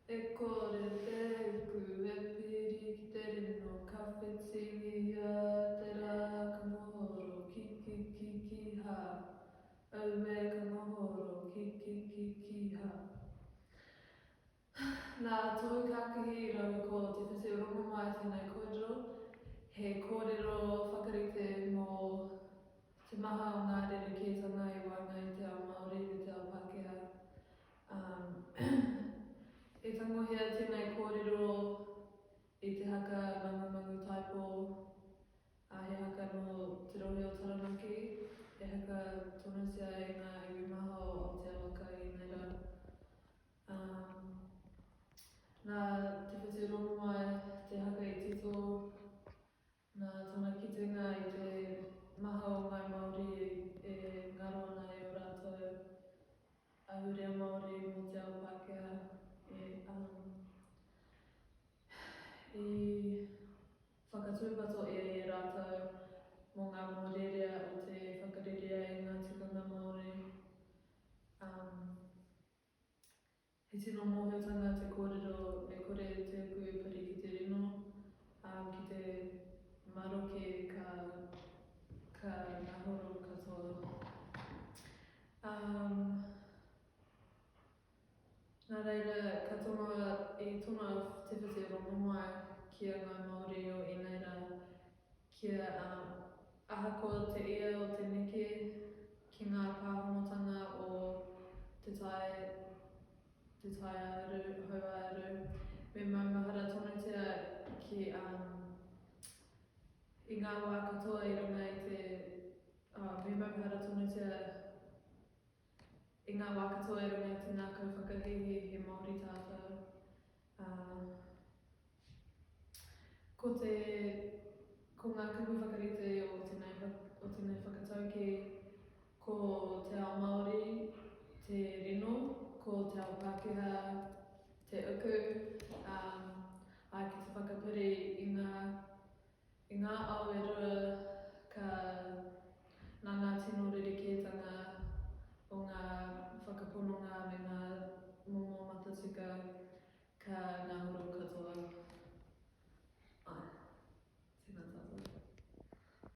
E kore te uku e piri ki te rino kawhitingia te rā ka mohoro ki ha. Au me ka mohoro ki ha. Nā tōu kākahi rau ko te whiti rongo mai tēnei kōrero. He kōrero whakarite mō te maha o ngā rerekētanga I wāngai te ao Māori me te ao Pākehā. E tangohia tēnei kōrero I te haka mangumangu taipo, he haka no te rohe o Taranaki, he haka tonusia I ngā iwi maha o Aotearoa I nei rā. Nā te whiti rongo mai te haka I tito, nā tōna kitenga I te maha o ngai Māori e ngaro ana I o rātou ahurea Māori mo te ao Pākehā. I whakatūpato I rātou mō ngā mōrearea o te whakarerea I ngā tikanga Māori. He tino mōhiotanga te kōrero e kore te uku e piri ki te rino, ki te maroke ka ngahoro katoa. Nā reira, ka tonga I tōna te whiti rongo mai kia ngā Māori o ēnei rā, kia ahakoa te ia o te neke ki ngā pāhonotanga o te tai aru, haua aru, me maumahara tonutia ki I ngā wā katoa I runga I te, me maumahara tonutia I ngā wā katoa I runga I te ngākau whakahihi he Māori tātou. Ko ngā kupu whakarite o tēnei whakatauki, ko te ao Māori, te rino, ko te ao Pākehā, te uku, ai ki te whakapiri I ngā ao e rua nā ngā tino rerekētanga o ngā whakapononga me ngā momo matatika ka ngahoro katoa.